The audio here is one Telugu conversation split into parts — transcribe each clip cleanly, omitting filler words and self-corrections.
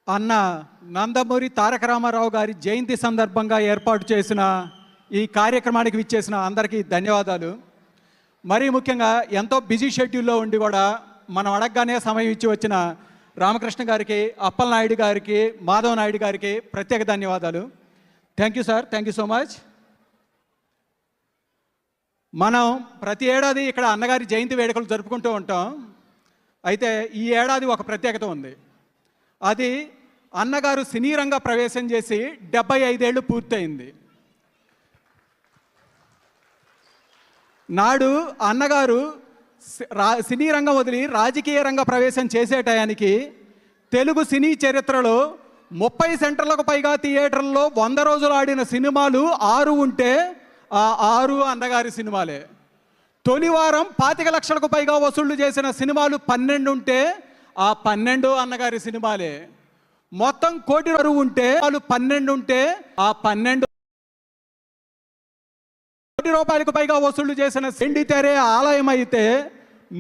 అన్న నందమూరి తారక రామారావు గారి జయంతి సందర్భంగా ఏర్పాటు చేసిన ఈ కార్యక్రమానికి విచ్చేసిన అందరికీ ధన్యవాదాలు. మరీ ముఖ్యంగా ఎంతో బిజీ షెడ్యూల్లో ఉండి కూడా మనం అడగగానే సమయం ఇచ్చి వచ్చిన రామకృష్ణ గారికి, అప్పలనాయుడు గారికి, మాధవ నాయుడు గారికి ప్రత్యేక ధన్యవాదాలు. Thank you sir, thank you so much. మనం ప్రతి ఏడాది ఇక్కడ అన్నగారి జయంతి వేడుకలు జరుపుకుంటూ ఉంటాం. అయితే ఈ ఏడాది ఒక ప్రత్యేకత ఉంది. అది అన్నగారు సినీ రంగ ప్రవేశం చేసి 75 ఏళ్ళు పూర్తయింది. నాడు అన్నగారు సినీ రంగం వదిలి రాజకీయ రంగ ప్రవేశం చేసే టయానికి తెలుగు సినీ చరిత్రలో 30 సెంటర్లకు పైగా థియేటర్లలో 100 రోజులు ఆడిన సినిమాలు 6 ఉంటే ఆ 6 అన్నగారి సినిమాలే. తొలి వారం 25 లక్షలకు పైగా వసూళ్లు చేసిన సినిమాలు 12 ఉంటే ఆ 12 అన్నగారి సినిమాలే. మొత్తం కోటి వరకు ఉంటే వాళ్ళు 12 ఉంటే ఆ 12 కోటి రూపాయలకు పైగా వసూళ్లు చేసిన సెండితెరే ఆలయం అయితే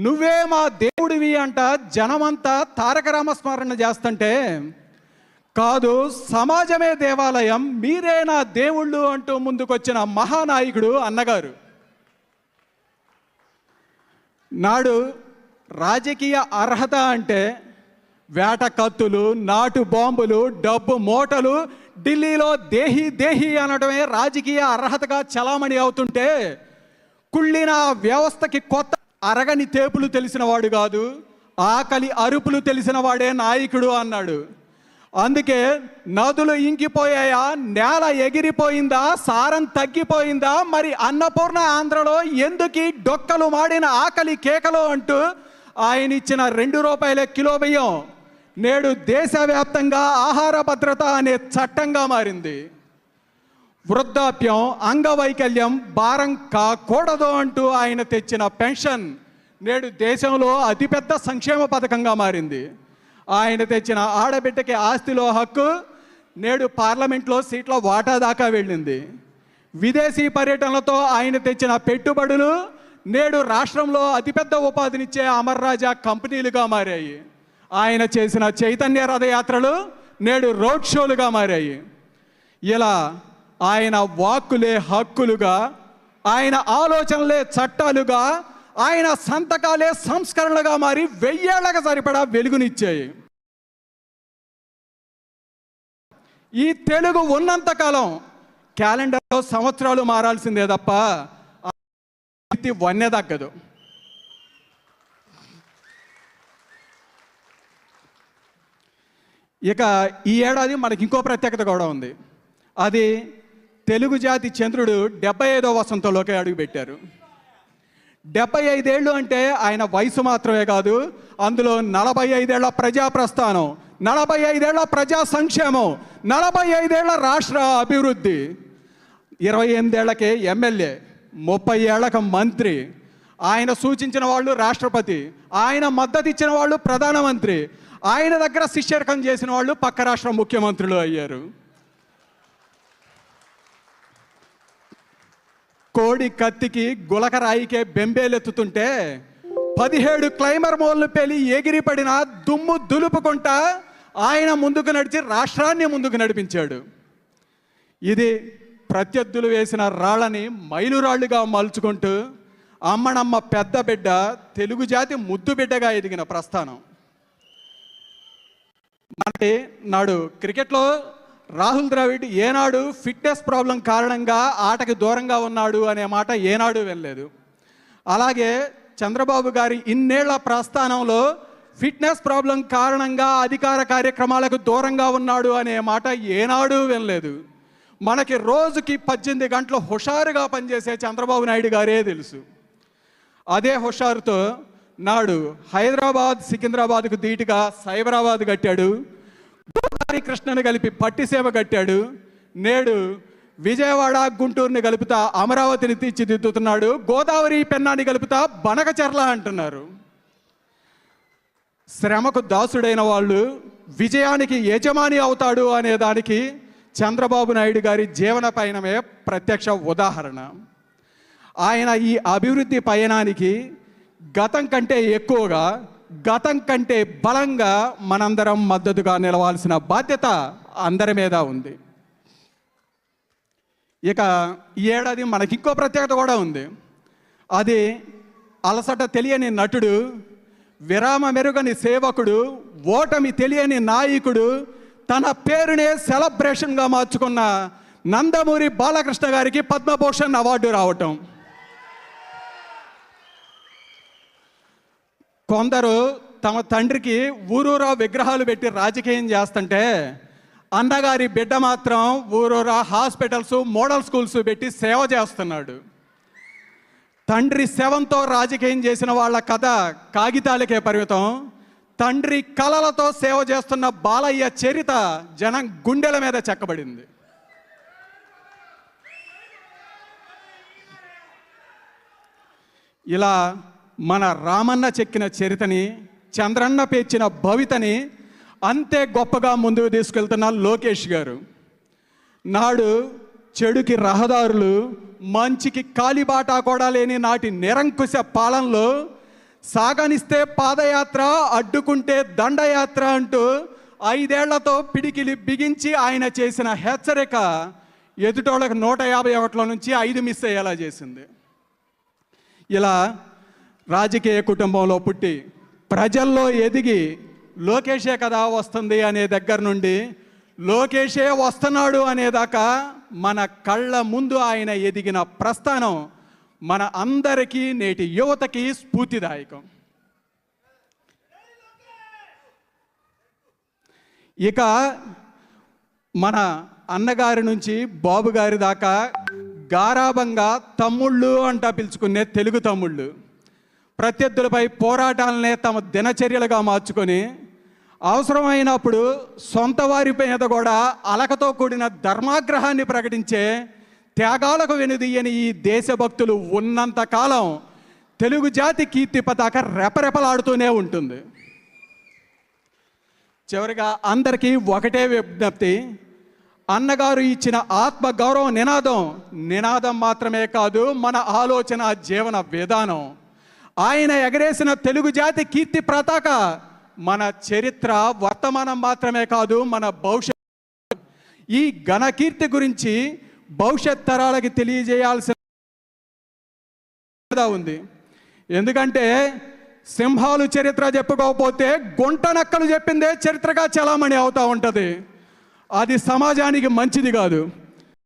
నువ్వే మా దేవుడివి అంట జనమంతా తారక రామస్మరణ చేస్తుంటే, కాదు సమాజమే దేవాలయం, మీరే నా దేవుళ్ళు అంటూ ముందుకొచ్చిన మహానాయకుడు అన్నగారు. నాడు రాజకీయ అర్హత అంటే వేట కత్తులు, నాటు బాంబులు, డబ్బు మూటలు, ఢిల్లీలో దేహీ దేహీ అనడమే రాజకీయ అర్హతగా చలామణి అవుతుంటే, కుళ్ళిన వ్యవస్థకి కొత్త అరగని తేపులు తెలిసిన వాడు కాదు, ఆకలి అరుపులు తెలిసిన వాడే నాయకుడు అన్నాడు. అందుకే నదులు ఇంకిపోయాయా, నేల ఎగిరిపోయిందా, సారం తగ్గిపోయిందా, మరి అన్నపూర్ణ ఆంధ్రలో ఎందుకు డొక్కలు మాడిన ఆకలి కేకలు అంటూ ఆయన ఇచ్చిన 2 రూపాయల కిలో బియ్యం నేడు దేశవ్యాప్తంగా ఆహార భద్రత అనే చట్టంగా మారింది. వృద్ధాప్యం, అంగవైకల్యం భారం కాకూడదు అంటూ ఆయన తెచ్చిన పెన్షన్ నేడు దేశంలో అతిపెద్ద సంక్షేమ పథకంగా మారింది. ఆయన తెచ్చిన ఆడబిడ్డకి ఆస్తిలో హక్కు నేడు పార్లమెంట్లో సీట్ల వాటా దాకా వెళ్ళింది. విదేశీ పర్యటనలతో ఆయన తెచ్చిన పెట్టుబడులు నేడు రాష్ట్రంలో అతిపెద్ద ఉపాధినిచ్చే అమర్ రాజా కంపెనీలుగా మారాయి. ఆయన చేసిన చైతన్య రథయాత్రలు నేడు రోడ్ షోలుగా మారాయి. ఇలా ఆయన వాక్కులే హక్కులుగా, ఆయన ఆలోచనలే చట్టాలుగా, ఆయన సంతకాలే సంస్కరణలుగా మారి 1000 ఏళ్లకు సరిపడా వెలుగునిచ్చాయి. ఈ తెలుగు ఉన్నంతకాలం క్యాలెండర్లో సంవత్సరాలు మారాల్సిందే తప్ప వన్నె తగ్గదు. ఇక ఈ ఏడాది మనకి ఇంకో ప్రత్యేకత కూడా ఉంది. అది తెలుగు జాతి చంద్రుడు 75వ వసంతంలోకి అడుగుపెట్టారు. 75 ఏళ్ళు అంటే ఆయన వయసు మాత్రమే కాదు, అందులో 45 ఏళ్ల ప్రజా ప్రస్థానం, 45 ఏళ్ల ప్రజా సంక్షేమం, 45 ఏళ్ల రాష్ట్ర అభివృద్ధి, 28 ఏళ్లకే ఎమ్మెల్యే, 30 ఏళ్లకు మంత్రి, ఆయన సూచించిన వాళ్ళు రాష్ట్రపతి, ఆయన మద్దతు ఇచ్చిన వాళ్ళు ప్రధానమంత్రి, ఆయన దగ్గర శిష్యరకం చేసిన వాళ్ళు పక్క రాష్ట్ర ముఖ్యమంత్రులు అయ్యారు. కోడి కత్తికి గులకరాయికే బెంబేలెత్తుతుంటే 17 క్లైమర్ మోళ్ళు పెళ్లి ఎగిరిపడిన దుమ్ము దులుపుకుంటా ఆయన ముందుకు నడిచి రాష్ట్రాన్ని ముందుకు నడిపించాడు. ఇది ప్రత్యర్థులు వేసిన రాళ్ళని మైలురాళ్లుగా మలుచుకుంటూ అమ్మనమ్మ పెద్ద బిడ్డ, తెలుగు జాతి ముద్దు బిడ్డగా ఎదిగిన ప్రస్థానం. మనకి నాడు క్రికెట్లో రాహుల్ ద్రావిడ్ ఏనాడు ఫిట్నెస్ ప్రాబ్లం కారణంగా ఆటకి దూరంగా ఉన్నాడు అనే మాట ఏనాడు వెళ్ళలేదు. అలాగే చంద్రబాబు గారి ఇన్నేళ్ల ప్రస్థానంలో ఫిట్నెస్ ప్రాబ్లం కారణంగా అధికార కార్యక్రమాలకు దూరంగా ఉన్నాడు అనే మాట ఏనాడు వెళ్ళలేదు. మనకి రోజుకి 18 గంటలు హుషారుగా పనిచేసే చంద్రబాబు నాయుడు గారే తెలుసు. అదే హుషారుతో నాడు హైదరాబాద్ సికింద్రాబాద్కు ధీటుగా సైబరాబాద్ కట్టాడు, గోదావరి కృష్ణను కలిపి పట్టిసీమ కట్టాడు, నేడు విజయవాడ గుంటూరుని కలుపుతా అమరావతిని తీర్చిదిద్దుతున్నాడు, గోదావరి పెన్నాని కలుపుతా బనకచెర్ల అంటున్నారు. శ్రమకు దాసుడైన వాళ్ళు విజయానికి యజమాని అవుతాడు అనే దానికి చంద్రబాబు నాయుడు గారి జీవన పయనమే ప్రత్యక్ష ఉదాహరణ. ఆయన ఈ అభివృద్ధి పయనానికి గతం కంటే ఎక్కువగా గతం కంటే బలంగా మనందరం మద్దతుగా నిలవాల్సిన బాధ్యత అందరి మీద ఉంది. ఇక ఈ ఏడాది మనకి ఇంకో ప్రత్యేకత కూడా ఉంది. అది అలసట తెలియని నటుడు, విరామ మెరుగని సేవకుడు, ఓటమి తెలియని నాయకుడు, తన పేరునే సెలబ్రేషన్గా మార్చుకున్న నందమూరి బాలకృష్ణ గారికి పద్మభూషణ్ అవార్డు రావటం. కొందరు తమ తండ్రికి ఊరూరా విగ్రహాలు పెట్టి రాజకీయం చేస్తుంటే, అన్నగారి బిడ్డ మాత్రం ఊరూరా హాస్పిటల్స్, మోడల్ స్కూల్స్ పెట్టి సేవ చేస్తున్నాడు. తండ్రి శవంతో రాజకీయం చేసిన వాళ్ళ కథ కాగితాలకే పరిమితం. తండ్రి కలలతో సేవ చేస్తున్న బాలయ్య చరిత జనం గుండెల మీద చెక్కబడింది. ఇలా మన రామన్న చెక్కిన చరితని, చంద్రన్న పేర్చిన భవితని అంతే గొప్పగా ముందుకు తీసుకెళ్తున్న లోకేష్ గారు. నాడు చెడుకి రహదారులు, మంచికి కాలిబాట కూడా లేని నాటి నిరంకుశ పాలనలో సాగనిస్తే పాదయాత్ర, అడ్డుకుంటే దండయాత్ర అంటూ 5 ఏళ్లతో పిడికిలి బిగించి ఆయన చేసిన హెచ్చరిక ఎదుటోళ్ళకి 151 నుంచి 5 మిస్ అయ్యేలా చేసింది. ఇలా రాజకీయ కుటుంబంలో పుట్టి ప్రజల్లో ఎదిగి లోకేషే కదా వస్తుంది అనే దగ్గర నుండి లోకేషే వస్తున్నాడు అనేదాకా మన కళ్ళ ముందు ఆయన ఎదిగిన ప్రస్థానం మన అందరికీ, నేటి యువతకి స్ఫూర్తిదాయకం. ఇక మన అన్నగారి నుంచి బాబు గారి దాకా గారాబంగా తమ్ముళ్ళు అంటా పిలుచుకునే తెలుగు తమ్ముళ్ళు ప్రత్యర్థులపై పోరాటాలనే తమ దినచర్యలుగా మార్చుకొని అవసరమైనప్పుడు సొంత వారి మీద కూడా అలకతో కూడిన ధర్మాగ్రహాన్ని ప్రకటించే త్యాగాలకు వెనుదీయని ఈ దేశభక్తులు ఉన్నంతకాలం తెలుగు జాతి కీర్తి పతాక రెపరెపలాడుతూనే ఉంటుంది. చివరిగా అందరికీ ఒకటే విజ్ఞప్తి. అన్నగారు ఇచ్చిన ఆత్మ గౌరవ నినాదం మాత్రమే కాదు, మన ఆలోచన, జీవన విధానం. ఆయన ఎగరేసిన తెలుగు జాతి కీర్తి పతాక మన చరిత్ర, వర్తమానం మాత్రమే కాదు, మన భవిష్యత్. ఈ ఘన కీర్తి గురించి భవిష్యత్ తరాలకి తెలియజేయాల్సిన ఉంది. ఎందుకంటే సింహాలు చరిత్ర చెప్పుకోకపోతే గుంట నక్కలు చెప్పిందే చరిత్రగా చలామణి అవుతూ ఉంటుంది. అది సమాజానికి మంచిది కాదు.